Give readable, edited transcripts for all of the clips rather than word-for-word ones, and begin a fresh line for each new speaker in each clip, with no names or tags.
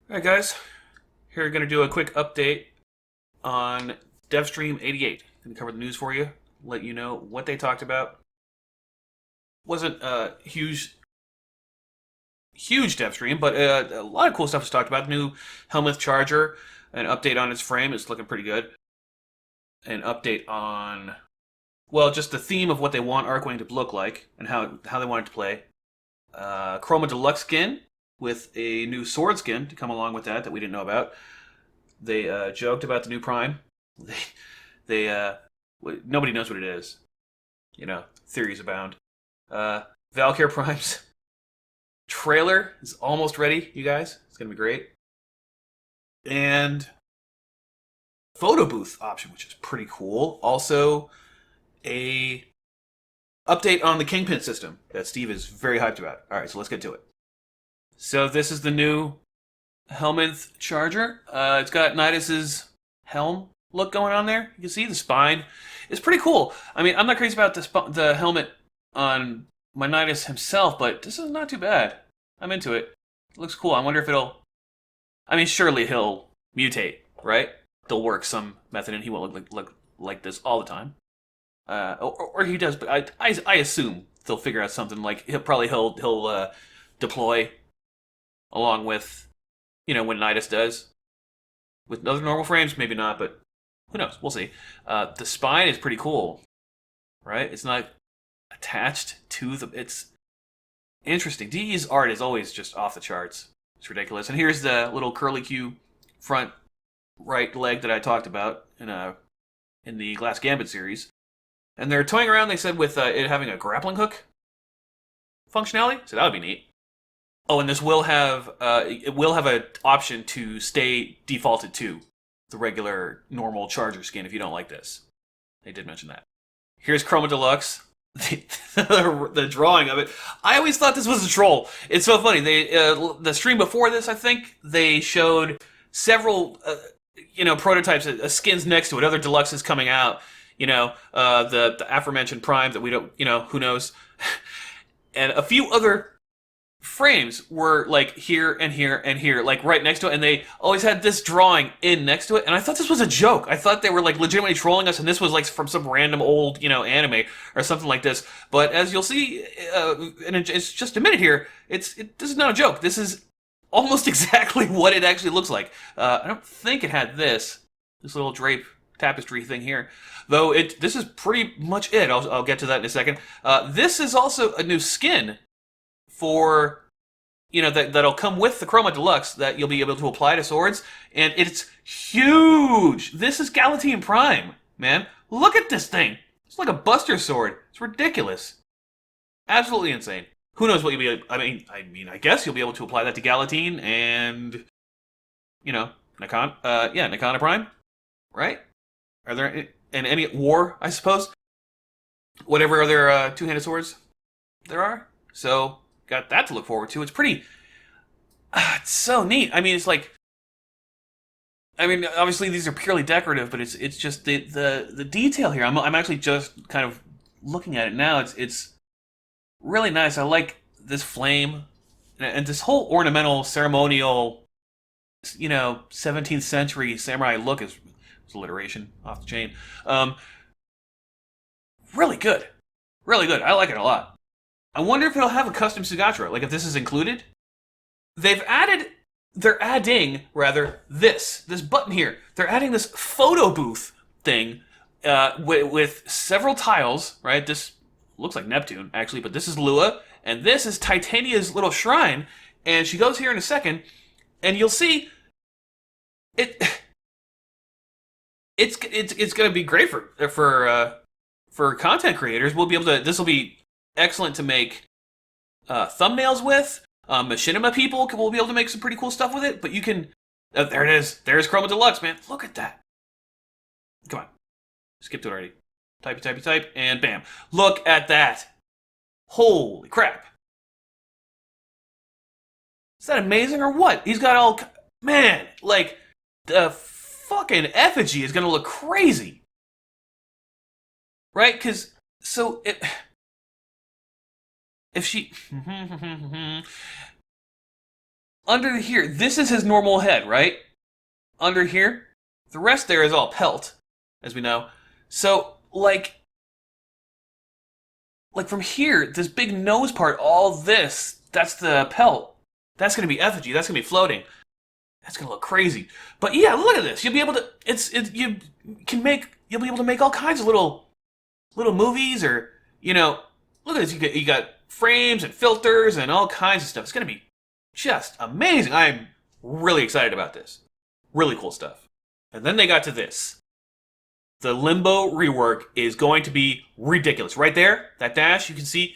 Alright guys, here we're going to do a quick update on Devstream 88. Going to cover the news for you, let you know what they talked about. Wasn't a huge Devstream, but a lot of cool stuff was talked about. The new Helmuth Charger, an update on its frame, it's looking pretty good. An update on, well, just the theme of what they want Arcwing to look like and how they want it to play. Chroma Deluxe skin with a new sword skin to come along with that we didn't know about. They joked about the new Prime. They nobody knows what it is. You know, theories abound. Valkyr Prime's trailer is almost ready, you guys. It's gonna be great. And photo booth option, which is pretty cool. Also, a update on the Kingpin system that Steve is very hyped about. All right, so let's get to it. So this is the new Helmuth Charger. It's got Nidus's helm look going on there. You can see the spine. It's pretty cool. I mean, I'm not crazy about the helmet on my Nidus himself, but this is not too bad. I'm into it. It looks cool. I wonder if it'll... I mean, surely he'll mutate, right? They'll work some method and he won't look like this all the time. Or he does, but I assume they'll figure out something like he'll deploy along with, you know, when Nidus does. With other normal frames, maybe not, but who knows? We'll see. The spine is pretty cool, right? It's not attached to the... It's interesting. DE's art is always just off the charts. It's ridiculous. And here's the little curly Q front right leg that I talked about in the Glass Gambit series. And they're toying around, they said, with it having a grappling hook functionality, so that would be neat. Oh, and this will have an option to stay defaulted to the regular normal Charger skin if you don't like this. They did mention that. Here's Chroma Deluxe, the drawing of it. I always thought this was a troll. It's so funny. They the stream before this, I think they showed several prototypes, skins next to it, other deluxes coming out. You know, the aforementioned Prime that we don't, who knows, and a few other frames were like here and here and here, like right next to it, and they always had this drawing in next to it, and I thought this was a joke. I thought they were like legitimately trolling us, and this was like from some random old, anime or something like this. But as you'll see, and it's just a minute here, this is not a joke. This is almost exactly what it actually looks like. I don't think it had this little drape tapestry thing here, though. This is pretty much it. I'll get to that in a second. This is also a new skin for, that'll come with the Chroma Deluxe that you'll be able to apply to swords, and it's huge. This is Galatine Prime, man. Look at this thing. It's like a Buster sword. It's ridiculous. Absolutely insane. Who knows what you'll be... I mean, I guess you'll be able to apply that to Galatine and, Nikana Prime, right? Are there any war, I suppose? Whatever other two-handed swords there are. So, got that to look forward to. It's pretty... it's so neat. I mean, it's like... I mean, obviously these are purely decorative, but it's just the detail here. I'm actually just kind of looking at it now. It's really nice. I like this flame and this whole ornamental, ceremonial, 17th century samurai look is alliteration off the chain. Really good. Really good. I like it a lot. I wonder if it'll have a custom Sugatra, like if this is included. They're adding, this button here. They're adding this photo booth thing with several tiles, right? This looks like Neptune, actually, but this is Lua, and this is Titania's little shrine, and she goes here in a second, and you'll see it. It's going to be great for content creators. We'll be able to. This will be excellent to make thumbnails with. Machinima people will be able to make some pretty cool stuff with it. But you can... there it is. There's Chroma Deluxe, man. Look at that. Come on. Skipped it already. Type, and bam. Look at that. Holy crap. Is that amazing or what? He's got all... Man, like, the fucking effigy is going to look crazy. Right? Because... So, if she... under here, this is his normal head, right? Under here, the rest there is all pelt, as we know. So, like from here, this big nose part, all this, that's the pelt. That's gonna be effigy. That's gonna be floating. That's gonna look crazy. But yeah, look at this. You'll be able to. You can make. You'll be able to make all kinds of little movies, or look at this. You got frames and filters and all kinds of stuff. It's gonna be just amazing. I'm really excited about this. Really cool stuff. And then they got to this. The Limbo rework is going to be ridiculous. Right there, that dash, you can see.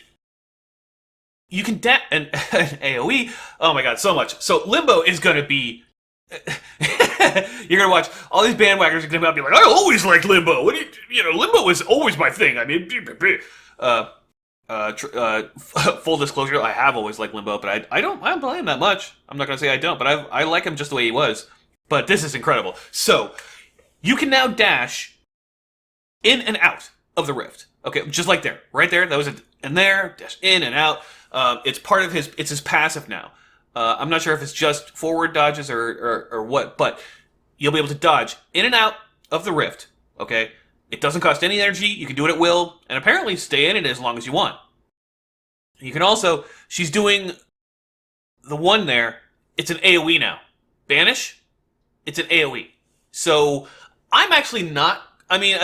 You can and AoE. Oh my god, so much. So Limbo is going to be. You're going to watch all these bandwagoners are going to come out and be like, I always liked Limbo. What do Limbo was always my thing. I mean, full disclosure, I have always liked Limbo, but I don't play him that much. I'm not going to say I don't, but I like him just the way he was. But this is incredible. So you can now dash in and out of the rift. Okay, just like there. Right there. That was in there. Dash in and out. It's part of it's his passive now. I'm not sure if it's just forward dodges or what, but you'll be able to dodge in and out of the rift. Okay? It doesn't cost any energy. You can do it at will, and apparently stay in it as long as you want. You can also, she's doing the one there. It's an AoE now. Banish. It's an AoE. So I'm actually not. I mean,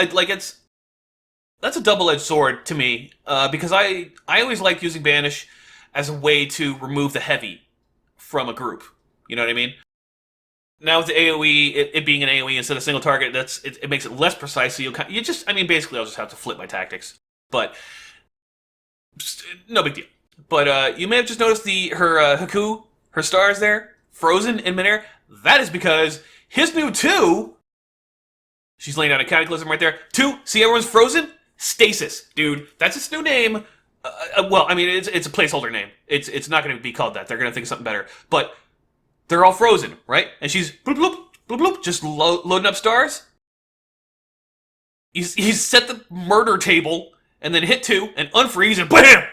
that's a double-edged sword to me because I always liked using Banish as a way to remove the heavy from a group. You know what I mean? Now with the AoE, it being an AoE instead of single target, it makes it less precise. So basically I'll just have to flip my tactics. But no big deal. But you may have just noticed her Haku, her stars there, frozen in midair. That is because his new 2. She's laying down a cataclysm right there. 2, see everyone's frozen? Stasis, dude. That's its new name. Well, I mean, it's a placeholder name. It's not going to be called that. They're going to think of something better. But they're all frozen, right? And she's bloop, bloop, bloop, bloop, just loading up stars. He's set the murder table and then hit 2 and unfreeze and BAM!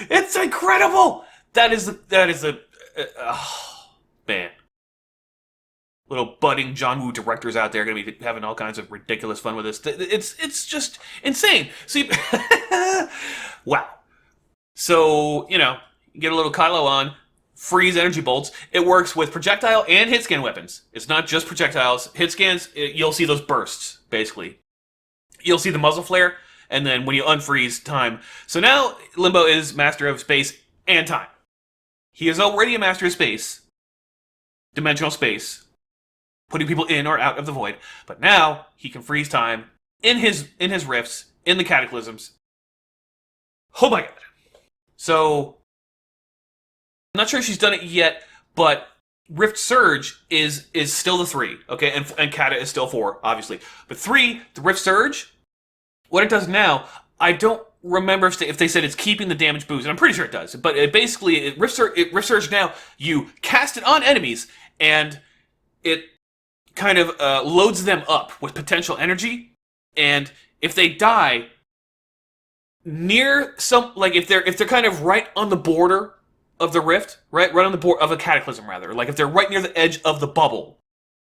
It's incredible! That is the man. Little budding John Woo directors out there are going to be having all kinds of ridiculous fun with this. It's just insane. See, wow. So, you get a little Kylo on, freeze energy bolts. It works with projectile and hit scan weapons. It's not just projectiles. Hit scans, you'll see those bursts, basically. You'll see the muzzle flare, and then when you unfreeze, time. So now Limbo is master of space and time. He is already a master of space, dimensional space, putting people in or out of the void. But now he can freeze time in his rifts, in the cataclysms. Oh my god. So I'm not sure she's done it yet, but Rift Surge is still the 3, okay? And Kata is still 4, obviously. But 3, the Rift Surge, what it does now, I don't remember if they said it's keeping the damage boost, and I'm pretty sure it does. But Rift Surge now, you cast it on enemies, and it kind of loads them up with potential energy, and if they die near if they're kind of right on the border of the rift, right on the border of a cataclysm, rather, like if they're right near the edge of the bubble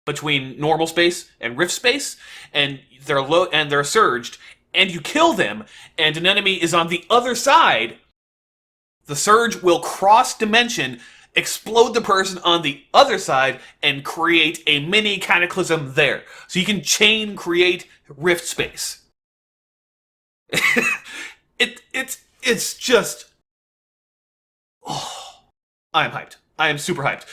between normal space and rift space, and they're surged, and you kill them, and an enemy is on the other side, the surge will cross dimension, explode the person on the other side, and create a mini cataclysm there. So you can chain create rift space. It's just... Oh, I'm hyped. I am super hyped.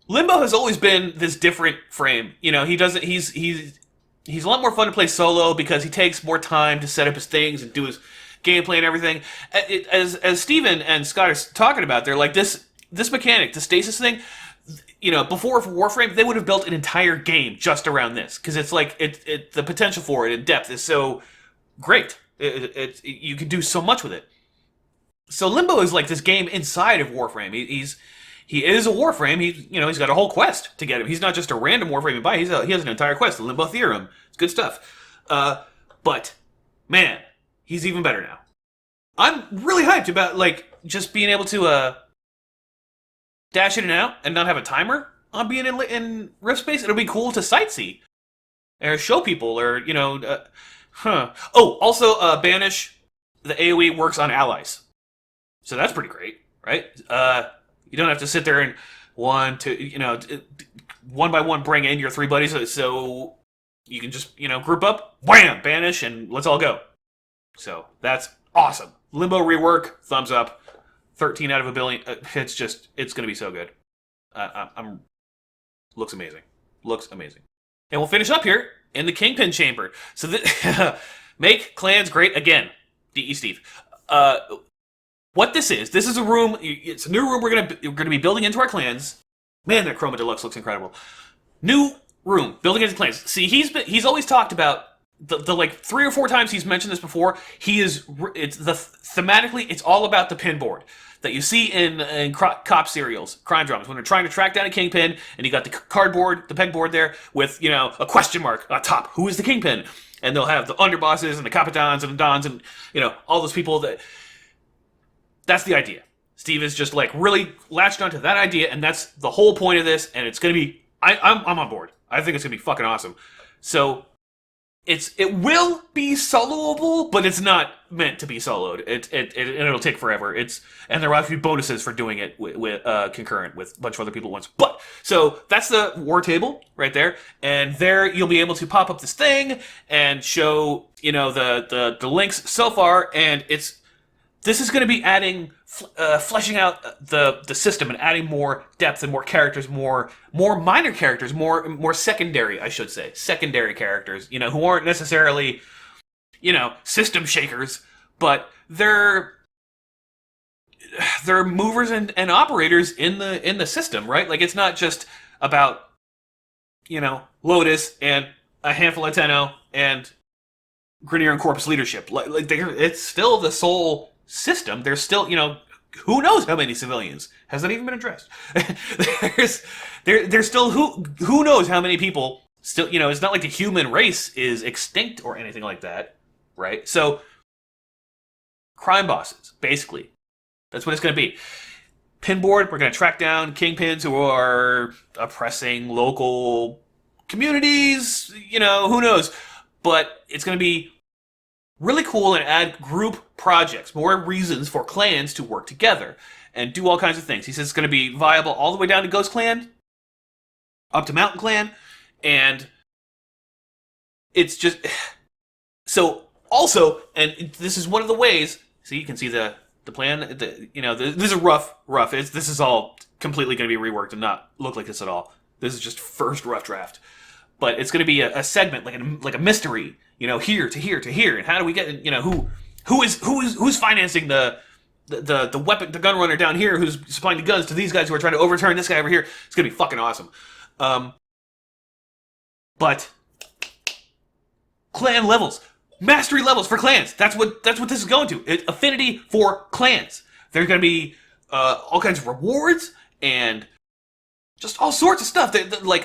Limbo has always been this different frame. He's a lot more fun to play solo because he takes more time to set up his things and do his gameplay and everything. As Steven and Scott are talking about, they're like this mechanic, the stasis thing, before for Warframe, they would have built an entire game just around this, because it's like the potential for it in depth is so great. You can do so much with it. So Limbo is like this game inside of Warframe. He is a Warframe. He's got a whole quest to get him. He's not just a random Warframe you buy. He has an entire quest, the Limbo Theorem. It's good stuff. But man, he's even better now. I'm really hyped about just being able to dash in and out and not have a timer on being in Rift Space. It'll be cool to sightsee or show people, or Oh, also, Banish, the AOE works on allies, so that's pretty great, right? You don't have to sit there and one by one bring in your three buddies, so you can just group up, wham, banish, and let's all go. So that's awesome. Limbo rework, thumbs up. 13 out of a billion. It's going to be so good. I'm looks amazing. Looks amazing. And we'll finish up here in the Kingpin Chamber. So make clans great again. D.E. Steve. What this is a room. It's a new room we're gonna be building into our clans. Man, that Chroma Deluxe looks incredible. New room building into clans. See, he's always talked about the like 3 or 4 times he's mentioned this before. Thematically it's all about the pin board that you see in cop serials, crime dramas, when they're trying to track down a kingpin, and you got the cardboard, the pegboard there with a question mark on top. Who is the kingpin? And they'll have the underbosses and the capitans and the dons and all those people. That's the idea. Steve is just like really latched onto that idea, and that's the whole point of this. And it's gonna be, I'm on board. I think it's gonna be fucking awesome. So it will be soloable, but it's not meant to be soloed. It'll take forever. And there will have to be bonuses for doing it with concurrent with a bunch of other people at once. But so that's the war table right there, and there you'll be able to pop up this thing and show the links so far, and this is going to be adding, fleshing out the system and adding more depth and more characters, more minor characters, more secondary, I should say, secondary characters, who aren't necessarily, system shakers, but they're movers and operators in the system, right? Like, it's not just about, Lotus and a handful of Tenno and Grineer and Corpus leadership. Like it's still the sole system. There's still, who knows how many civilians? Has that even been addressed? there's still who knows how many people still, it's not like the human race is extinct or anything like that, right? So crime bosses, basically. That's what it's going to be. Pinboard, we're going to track down kingpins who are oppressing local communities, who knows? But it's going to be really cool and add group projects, more reasons for clans to work together and do all kinds of things. He says it's going to be viable all the way down to Ghost Clan, up to Mountain Clan, and it's just... So, also, and this is one of the ways, see, you can see the plan, this is rough. This is all completely going to be reworked and not look like this at all. This is just first rough draft. But it's going to be a segment, like a mystery, here to here to here, and how do we get, who's financing the weapon, the gun runner down here, who's supplying the guns to these guys who are trying to overturn this guy over here. It's going to be fucking awesome. But clan levels, mastery levels for clans. That's what this is going to. Affinity for clans. There's going to be all kinds of rewards and just all sorts of stuff.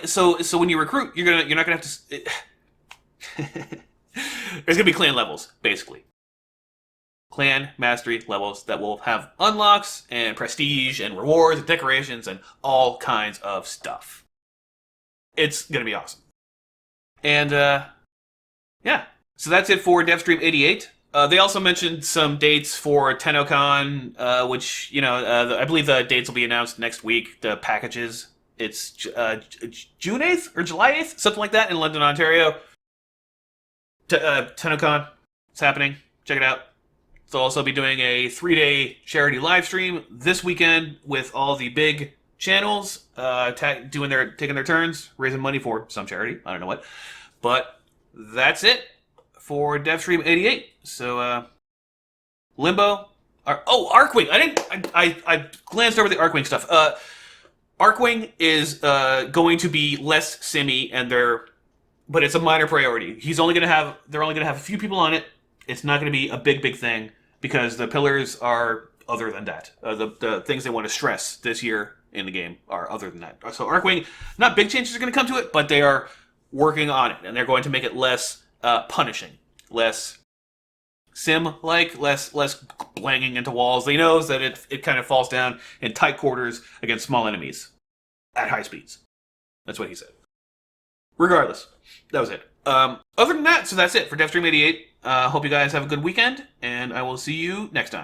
So when you recruit, you're not gonna have to. There's gonna be clan levels, basically. Clan mastery levels that will have unlocks and prestige and rewards and decorations and all kinds of stuff. It's gonna be awesome. And yeah, so that's it for Devstream 88. They also mentioned some dates for TennoCon, which I believe the dates will be announced next week. The packages. It's June 8th or July 8th, something like that, in London, Ontario. TennoCon, it's happening. Check it out. They'll also be doing a 3-day charity live stream this weekend with all the big channels taking their turns, raising money for some charity. I don't know what. But that's it for Devstream 88. So, Limbo. Arcwing. I glanced over the Arcwing stuff. Arcwing is going to be less simmy, but it's a minor priority. They're only going to have a few people on it. It's not going to be a big thing because the pillars are other than that. The things they want to stress this year in the game are other than that. So Arcwing, not big changes are going to come to it, but they are working on it, and they're going to make it less punishing, less sim-like, less blanging into walls. He knows that it kind of falls down in tight quarters against small enemies at high speeds. That's what he said. Regardless, that was it. Other than that, so that's it for Devstream 88. Hope you guys have a good weekend, and I will see you next time.